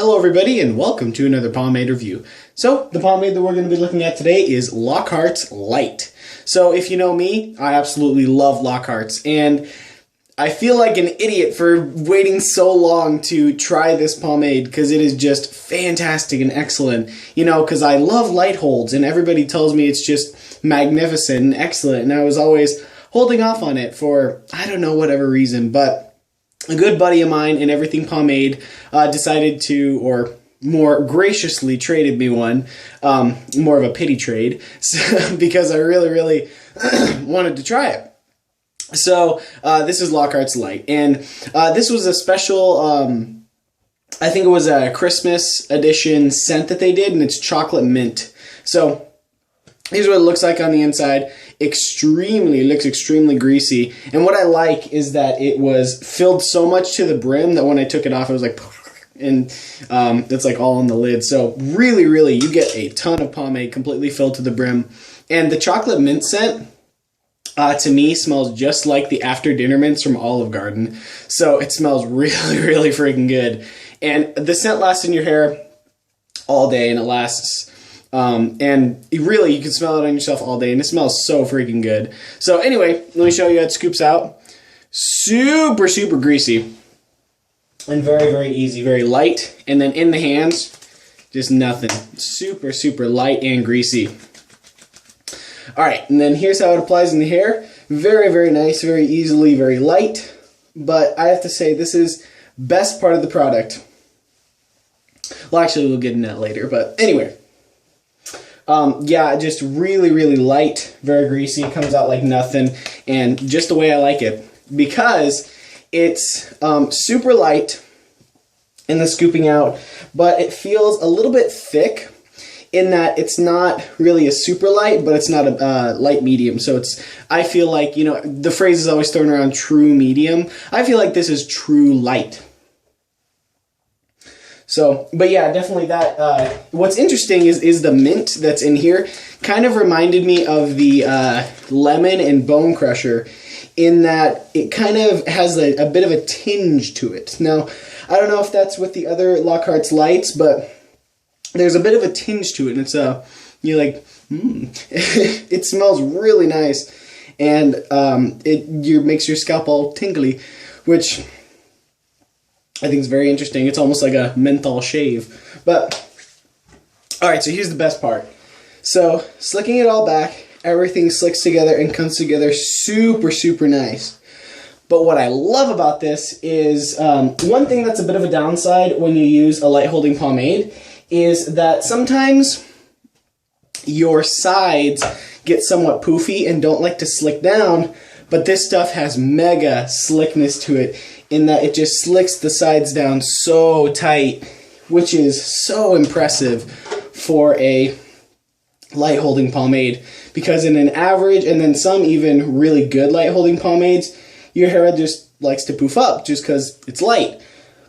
Hello everybody and welcome to another pomade review. So the pomade that we're going to be looking at today is Lockharts Light. So if you know me, I absolutely love Lockharts and I feel like an idiot for waiting so long to try this pomade because it is just fantastic and excellent. You know, because I love light holds and everybody tells me it's just magnificent and excellent, and I was always holding off on it for I don't know whatever reason, but a good buddy of mine in Everything Pomade decided to, or more graciously traded me one, more of a pity trade, because I really wanted to try it. So this is Lockharts Light, and this was a special, I think it was a Christmas edition scent that they did, and it's chocolate mint. So here's what it looks like on the inside. Looks extremely greasy, and what I like is that it was filled so much to the brim that when I took it off it was like, and it's like all on the lid. So really you get a ton of pomade completely filled to the brim. And the chocolate mint scent to me smells just like the after dinner mints from Olive Garden. So it smells really freaking good, and the scent lasts in your hair all day, and it lasts and really, you can smell it on yourself all day, and it smells so freaking good. So anyway, let me show you how it scoops out. Super greasy. And very easy, very light. And then in the hands, just nothing. Super light and greasy. Alright, and then here's how it applies in the hair. Very nice, very easily, very light. But I have to say, this is best part of the product. Well, actually, we'll get into that later, but anyway. Yeah, just really light, very greasy. It comes out like nothing, and just the way I like it, because it's super light in the scooping out, but it feels a little bit thick in that it's not really a super light, but it's not a light medium. So I feel like, you know, the phrase is always thrown around, true medium. I feel like this is true light. So, but yeah, definitely that. What's interesting is the mint that's in here kind of reminded me of the lemon and bone crusher, in that it kind of has a bit of a tinge to it. Now, I don't know if that's with the other Lockharts lights, but there's a bit of a tinge to it, and it's you're like, it smells really nice, and it makes your scalp all tingly, which I think it's very interesting. It's almost like a menthol shave. But, alright, so here's the best part. So, slicking it all back, everything slicks together and comes together super nice. But what I love about this is, one thing that's a bit of a downside when you use a light holding pomade is that sometimes your sides get somewhat poofy and don't like to slick down, but this stuff has mega slickness to it, in that it just slicks the sides down so tight, which is so impressive for a light holding pomade, because in an average, and then some even really good light holding pomades, your hair just likes to poof up just because it's light.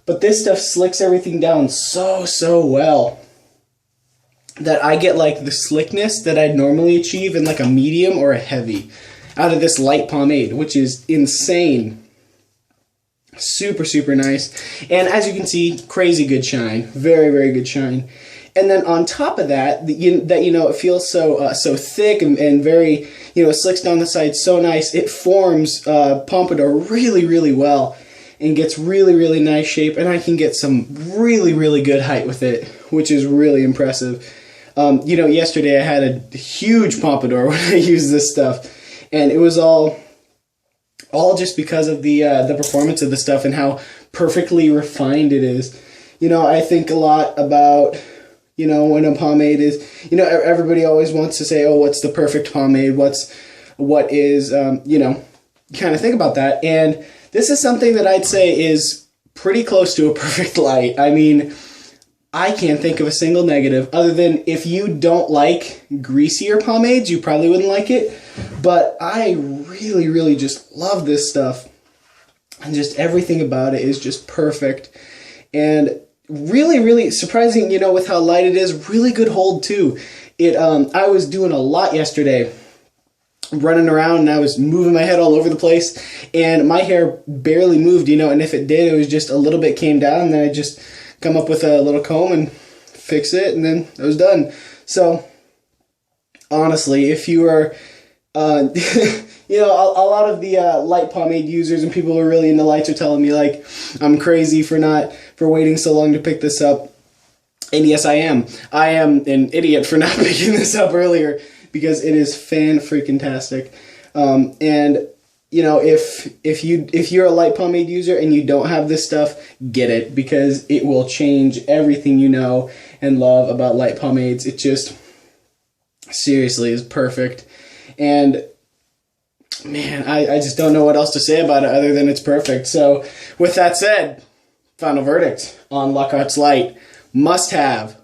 But this stuff slicks everything down so well that I get like the slickness that I'd normally achieve in like a medium or a heavy out of this light pomade, which is insane. Super nice, and as you can see, crazy good shine, very good shine. And then on top of that, it feels so thick and very, slicks down the side so nice. It forms pompadour really well, and gets really nice shape, and I can get some really good height with it, which is really impressive. Yesterday I had a huge pompadour when I used this stuff, and it was all just because of the performance of the stuff and how perfectly refined it is. I think a lot about, when a pomade is, everybody always wants to say, oh, what's the perfect pomade? What is, kind of think about that. And this is something that I'd say is pretty close to a perfect light. I mean, I can't think of a single negative, other than if you don't like greasier pomades, you probably wouldn't like it. But I really just love this stuff, and just everything about it is just perfect, and really surprising, with how light it is. Really good hold too. I was doing a lot yesterday, running around, and I was moving my head all over the place, and my hair barely moved, and if it did, it was just a little bit came down, and then I just come up with a little comb and fix it, and then it was done. So honestly, if you are you know, a lot of the light pomade users and people who are really into lights are telling me like I'm crazy for waiting so long to pick this up. And yes, I am. I am an idiot for not picking this up earlier because it is fan-freaking-tastic. And you know, if you're a light pomade user and you don't have this stuff, get it, because it will change everything you know and love about light pomades. It just seriously is perfect. And man, I just don't know what else to say about it other than it's perfect. So with that said, final verdict on Lockharts Light. Must have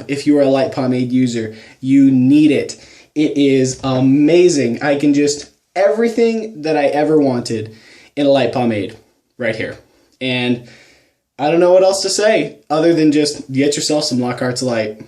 if you are a light pomade user. You need it. It is amazing. I can just, everything that I ever wanted in a light pomade right here. And I don't know what else to say other than just get yourself some Lockharts Light.